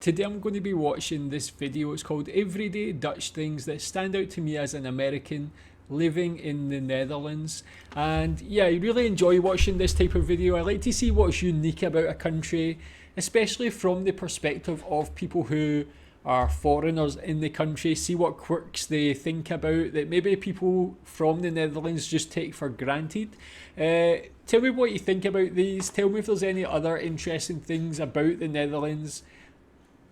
Today I'm going to be watching this video. It's called Everyday Dutch Things That Stand Out to Me as an American living in the Netherlands. And yeah, I really enjoy watching this type of video. I like to see what's unique about a country, especially from the perspective of people who are foreigners in the country, see what quirks they think about that maybe people from the Netherlands just take for granted. Tell me what you think about these. Tell me if there's any other interesting things about the Netherlands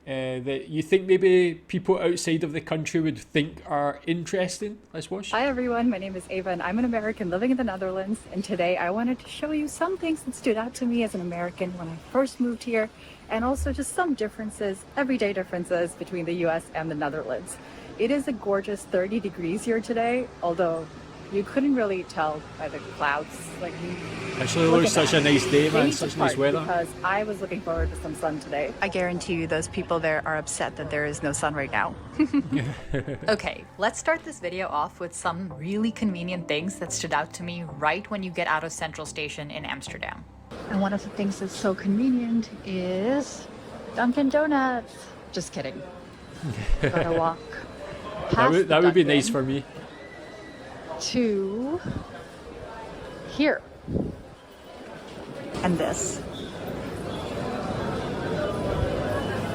that you think maybe people outside of the country would think are interesting. Let's watch. Hi everyone, my name is Ava and I'm an American living in the Netherlands, and today I wanted to show you some things that stood out to me as an American when I first moved here, and also just some differences, everyday differences between the US and the Netherlands. It is a gorgeous 30 degrees here today, although you couldn't really tell by the clouds. Actually, it looks such a nice day, man. Such nice weather. Because I was looking forward to some sun today. I guarantee you those people there are upset that there is no sun right now. Okay, let's start this video off with some really convenient things that stood out to me right when you get out of Central Station in Amsterdam. And one of the things that's so convenient is Dunkin' Donuts. Just kidding. Gotta walk past that would be nice for me. To here. And this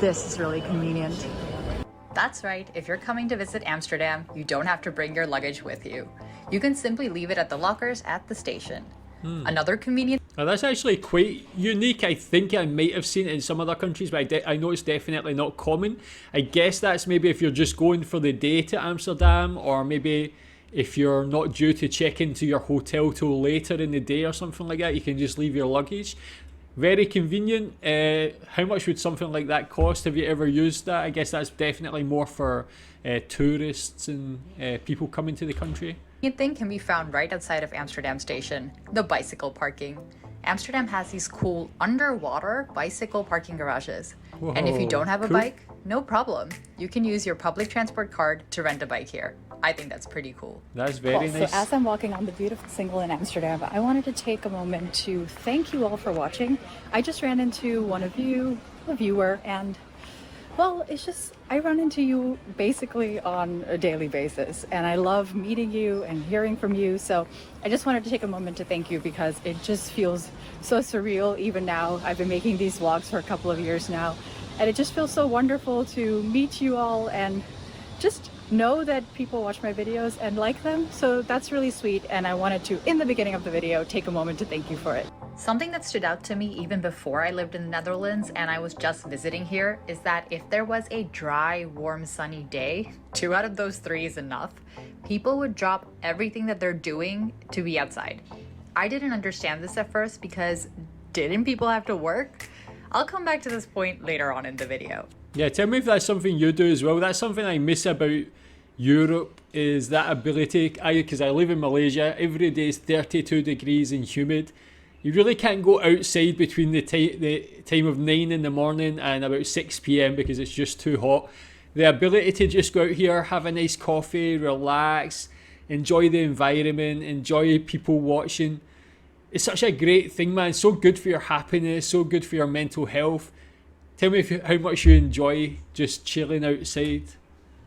is really convenient. That's right, if you're coming to visit Amsterdam, you don't have to bring your luggage with you. You can simply leave it at the lockers at the station. Another convenient... Oh, that's actually quite unique. I think I might have seen it in some other countries, but I know it's definitely not common. I guess that's maybe if you're just going for the day to Amsterdam, or maybe if you're not due to check into your hotel till later in the day or something like that, you can just leave your luggage. Very convenient. How much would something like that cost? Have you ever used that? I guess that's definitely more for tourists and people coming to the country. thing can be found right outside of Amsterdam Station, the bicycle parking. Amsterdam has these cool underwater bicycle parking garages. Whoa, and if you don't have a cool. bike, no problem. You can use your public transport card to rent a bike here. I think that's pretty cool. That's very Cool. nice. So as I'm walking on the beautiful single in Amsterdam, I wanted to take a moment to thank you all for watching. I just ran into one of you, a viewer, and well, it's just, I run into you basically on a daily basis, and I love meeting you and hearing from you. So I just wanted to take a moment to thank you, because it just feels so surreal even now. I've been making these vlogs for a couple of years now, and it just feels so wonderful to meet you all and just know that people watch my videos and like them. So that's really sweet, and I wanted to, in the beginning of the video, take a moment to thank you for it. Something that stood out to me even before I lived in the Netherlands and I was just visiting here is that if there was a dry, warm, sunny day, 2 out of those 3 is enough, people would drop everything that they're doing to be outside. I didn't understand this at first because didn't people have to work? I'll come back to this point later on in the video. Yeah, tell me if that's something you do as well. That's something I miss about Europe, is that ability. Because I live in Malaysia, every day is 32 degrees and humid. You really can't go outside between the time of 9 in the morning and about 6 p.m. because it's just too hot. The ability to just go out here, have a nice coffee, relax, enjoy the environment, enjoy people watching. It's such a great thing, man. So good for your happiness, so good for your mental health. Tell me how much you enjoy just chilling outside.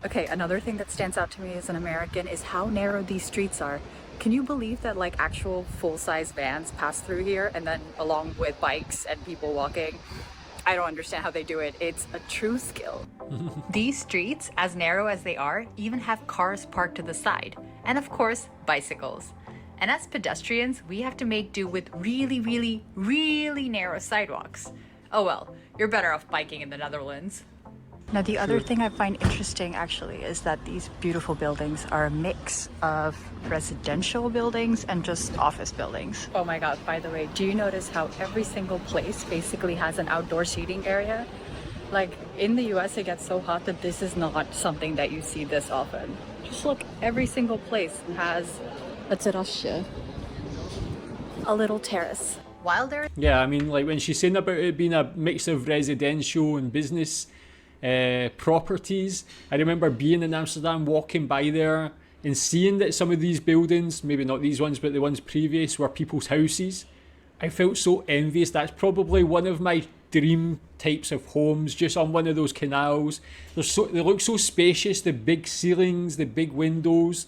Okay, another thing that stands out to me as an American is how narrow these streets are. Can you believe that like actual full-size vans pass through here, and then along with bikes and people walking? I don't understand how they do it. It's a true skill. These streets, as narrow as they are, even have cars parked to the side. And of course, bicycles. And as pedestrians, we have to make do with really, really, really narrow sidewalks. Oh well, you're better off biking in the Netherlands. Now, the other thing I find interesting actually is that these beautiful buildings are a mix of residential buildings and just office buildings. Oh my God, by the way, do you notice how every single place basically has an outdoor seating area? Like in the US, it gets so hot that this is not something that you see this often. Just look, every single place has a terrasje, a little terrace. While there Yeah, I mean, like when she's saying about it being a mix of residential and business properties, I remember being in Amsterdam, walking by there and seeing that some of these buildings, maybe not these ones, but the ones previous, were people's houses. I felt so envious. That's probably one of my dream types of homes just on one of those canals. They look so spacious, the big ceilings, the big windows.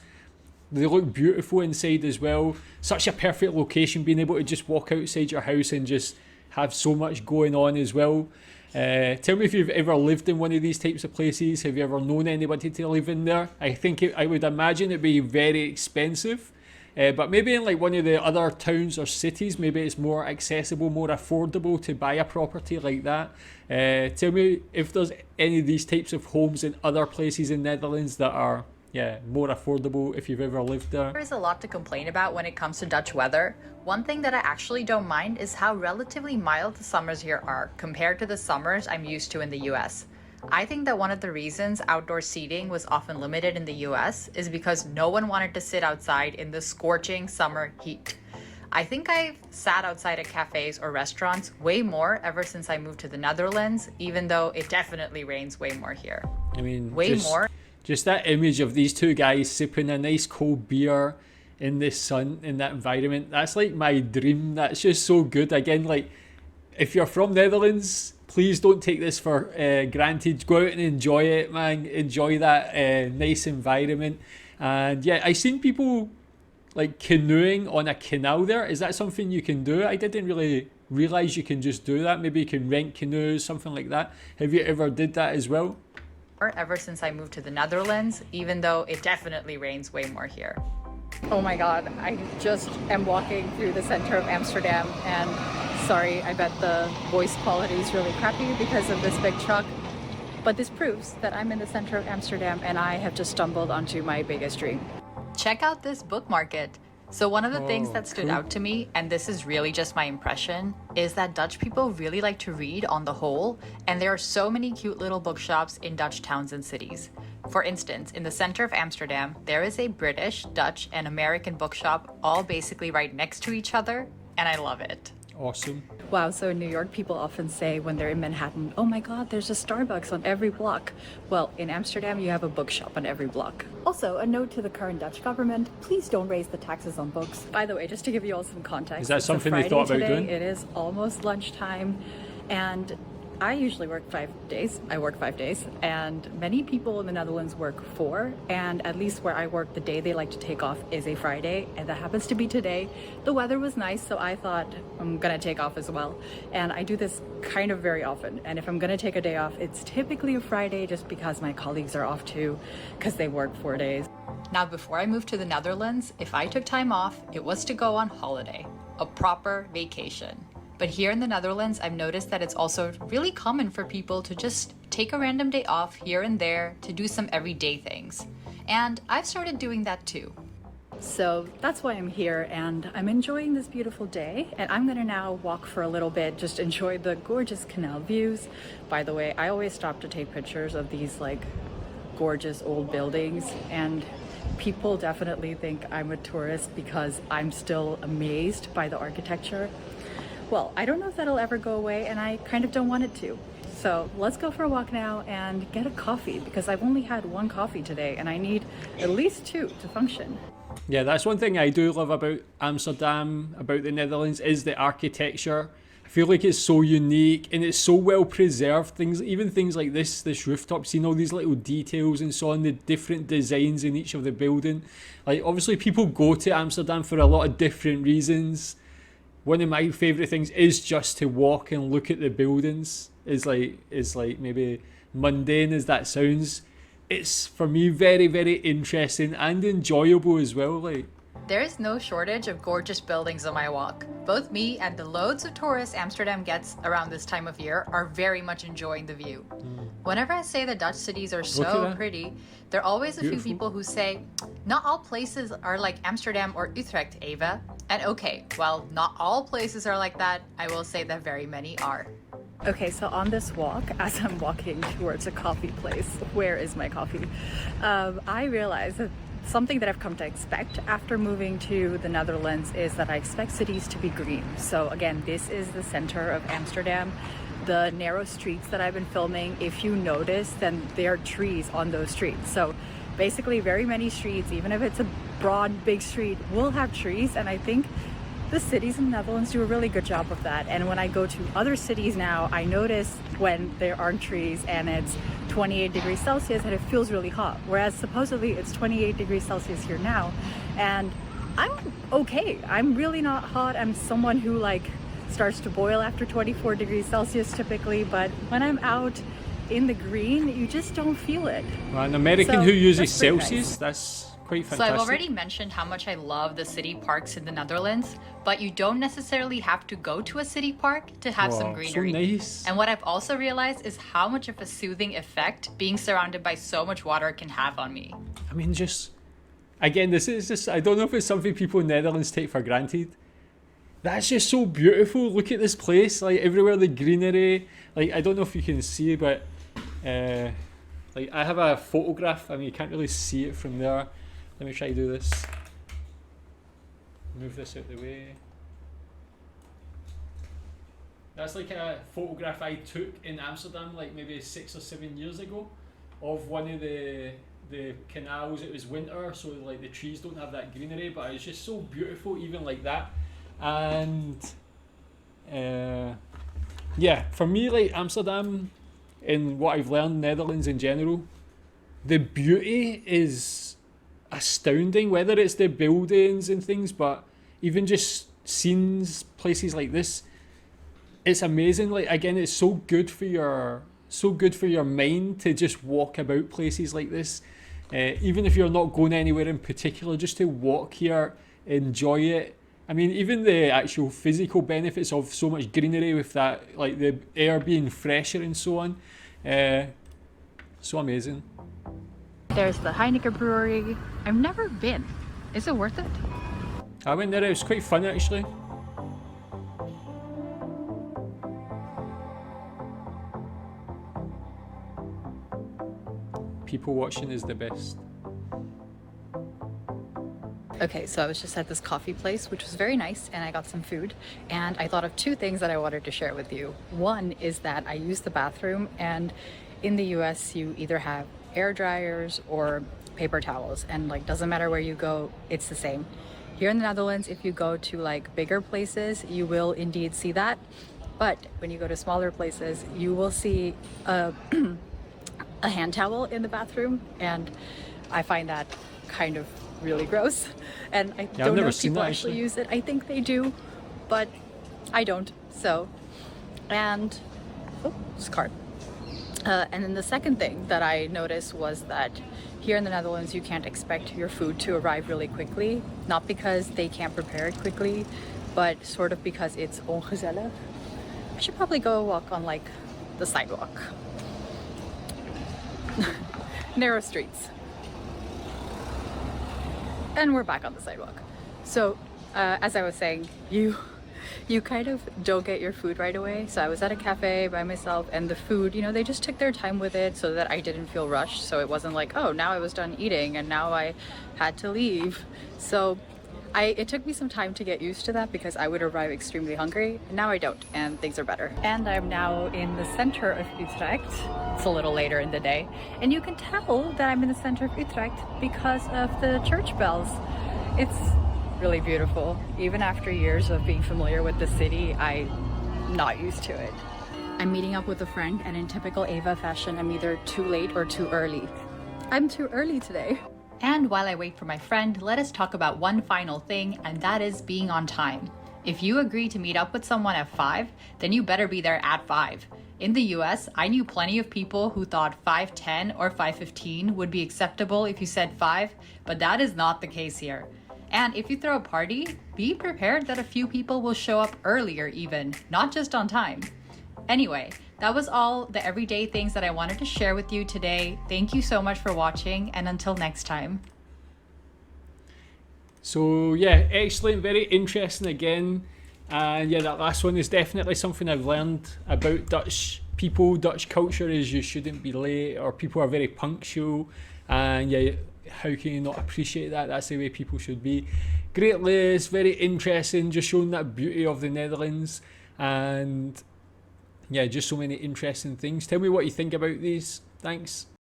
They look beautiful inside as well. Such a perfect location, being able to just walk outside your house and just have so much going on as well. Tell me if you've ever lived in one of these types of places. Have you ever known anybody to live in there? I think I would imagine it'd be very expensive. But maybe in like one of the other towns or cities, maybe it's more accessible, more affordable to buy a property like that. Tell me if there's any of these types of homes in other places in Netherlands that are more affordable if you've ever lived there. There is a lot to complain about when it comes to Dutch weather. One thing that I actually don't mind is how relatively mild the summers here are compared to the summers I'm used to in the US. I think that one of the reasons outdoor seating was often limited in the US is because no one wanted to sit outside in the scorching summer heat. I think I've sat outside at cafes or restaurants way more ever since I moved to the Netherlands, even though it definitely rains way more here. I mean, way more. Just that image of these two guys sipping a nice cold beer in the sun in that environment, that's like my dream. That's just so good. Again, like, if you're from Netherlands, please don't take this for granted. Go out and enjoy it, man. Enjoy that nice environment. And yeah, I seen people like canoeing on a canal there. Is that something you can do? I didn't really realize you can just do that. Maybe you can rent canoes, something like that. Have you ever did that as well? Ever since I moved to the Netherlands, even though it definitely rains way more here. Oh my god, I just am walking through the center of Amsterdam, and sorry, I bet the voice quality is really crappy because of this big truck, but this proves that I'm in the center of Amsterdam and I have just stumbled onto my biggest dream. Check out this book market. So one of the things that stood out to me, and this is really just my impression, is that Dutch people really like to read on the whole, and there are so many cute little bookshops in Dutch towns and cities. For instance, in the center of Amsterdam, there is a British, Dutch, and American bookshop all basically right next to each other, and I love it. Awesome. Wow, so in New York, people often say when they're in Manhattan, oh my god, there's a Starbucks on every block. Well, in Amsterdam, you have a bookshop on every block. Also, a note to the current Dutch government, please don't raise the taxes on books. By the way, just to give you all some context, is that something they thought about doing? It is almost lunchtime, and I usually work 5 days. I work 5 days, and many people in the Netherlands work 4, and at least where I work, the day they like to take off is a Friday, and that happens to be today. The weather was nice, so I thought I'm gonna take off as well, and I do this kind of very often, and if I'm gonna take a day off, it's typically a Friday just because my colleagues are off too, because they work 4 days. Now, before I moved to the Netherlands, if I took time off, it was to go on holiday, a proper vacation. But here in the Netherlands, I've noticed that it's also really common for people to just take a random day off here and there to do some everyday things. And I've started doing that too. So that's why I'm here, and I'm enjoying this beautiful day, and I'm gonna now walk for a little bit, just enjoy the gorgeous canal views. By the way, I always stop to take pictures of these like gorgeous old buildings, and people definitely think I'm a tourist because I'm still amazed by the architecture. Well, I don't know if that'll ever go away, and I kind of don't want it to. So let's go for a walk now and get a coffee, because I've only had 1 coffee today and I need at least 2 to function. Yeah, that's one thing I do love about Amsterdam, about the Netherlands, is the architecture. I feel like it's so unique and it's so well preserved. Even things like this rooftop, seeing all these little details and so on, the different designs in each of the building. Like, obviously people go to Amsterdam for a lot of different reasons. One of my favourite things is just to walk and look at the buildings. It's like maybe mundane as that sounds. It's, for me, very, very interesting and enjoyable as well. Like, there is no shortage of gorgeous buildings on my walk. Both me and the loads of tourists Amsterdam gets around this time of year are very much enjoying the view. Whenever I say that Dutch cities are so pretty, there are always a few people who say, not all places are like Amsterdam or Utrecht, Eva. And okay, well, not all places are like that. I will say that very many are. Okay, so on this walk, as I'm walking towards a coffee place, where is my coffee? I realized that something that I've come to expect after moving to the Netherlands is that I expect cities to be green. So again, this is the center of Amsterdam. The narrow streets that I've been filming, if you notice, then there are trees on those streets. So basically very many streets, even if it's a broad, big street, will have trees. And I think the cities in the Netherlands do a really good job of that. And when I go to other cities now, I notice when there aren't trees and it's 28 degrees Celsius and it feels really hot. Whereas supposedly it's 28 degrees Celsius here now. And I'm okay. I'm really not hot. I'm someone who like starts to boil after 24 degrees Celsius typically. But when I'm out in the green, you just don't feel it. Well, an American So, who uses that's pretty Celsius, nice. that's quite So fantastic. I've already mentioned how much I love the city parks in the Netherlands, but you don't necessarily have to go to a city park to have some Wow, greenery. so nice. And what I've also realized is how much of a soothing effect being surrounded by so much water can have on me. I mean, just again, this is just, I don't know if it's something people in the Netherlands take for granted. That's just so beautiful. Look at this place, like everywhere the greenery. Like, I don't know if you can see, but like I have a photograph. I mean, you can't really see it from there. Let me try to do this. Move this out the way. That's like a photograph I took in Amsterdam, like maybe 6 or 7 years ago, of one of the canals. It was winter, so like the trees don't have that greenery, but it's just so beautiful, even like that. And yeah, for me, like Amsterdam, and what I've learned, Netherlands in general, the beauty is astounding, whether it's the buildings and things, but even just scenes, places like this, it's amazing. Like, again, it's so good for your mind to just walk about places like this, even if you're not going anywhere in particular, just to walk here, enjoy it. I mean, even the actual physical benefits of so much greenery with that, like the air being fresher and so on, so amazing. There's the Heineken brewery. I've never been. Is it worth it? I went there, it was quite fun actually. People watching is the best. Okay, so I was just at this coffee place, which was very nice, and I got some food, and I thought of two things that I wanted to share with you. One is that I use the bathroom, and in the US you either have air dryers or paper towels, and like doesn't matter where you go, it's the same. Here in the Netherlands, if you go to like bigger places, you will indeed see that, but when you go to smaller places, you will see a hand towel in the bathroom, and I find that kind of really gross, and I don't know never if seen people that, actually actually. use it. I think they do, but I don't. So, and oh, this card. And then the second thing that I noticed was that here in the Netherlands, you can't expect your food to arrive really quickly. Not because they can't prepare it quickly, but sort of because it's ongezellig. I should probably go walk on like the sidewalk. Narrow streets. And we're back on the sidewalk. So, as I was saying, you kind of don't get your food right away. So I was at a cafe by myself, and the food, you know, they just took their time with it so that I didn't feel rushed. So it wasn't like, oh, now I was done eating and now I had to leave. So it took me some time to get used to that because I would arrive extremely hungry. Now I don't, and things are better. And I'm now in the center of Utrecht. It's a little later in the day, and you can tell that I'm in the center of Utrecht because of the church bells. It's really beautiful. Even after years of being familiar with the city, I'm not used to it. I'm meeting up with a friend, and in typical Ava fashion, I'm either too late or too early. I'm too early today. And while I wait for my friend, let us talk about one final thing, and that is being on time. If you agree to meet up with someone at 5, then you better be there at 5. In the US, I knew plenty of people who thought 5:10 or 5:15 would be acceptable if you said 5, but that is not the case here. And if you throw a party, be prepared that a few people will show up earlier even, not just on time. Anyway, that was all the everyday things that I wanted to share with you today. Thank you so much for watching, and until next time. So yeah, excellent, very interesting again. And yeah, that last one is definitely something I've learned about Dutch people, Dutch culture, is you shouldn't be late, or people are very punctual. And yeah, how can you not appreciate that? That's the way people should be. Great list, very interesting, just showing that beauty of the Netherlands. And yeah, just so many interesting things. Tell me what you think about these. Thanks.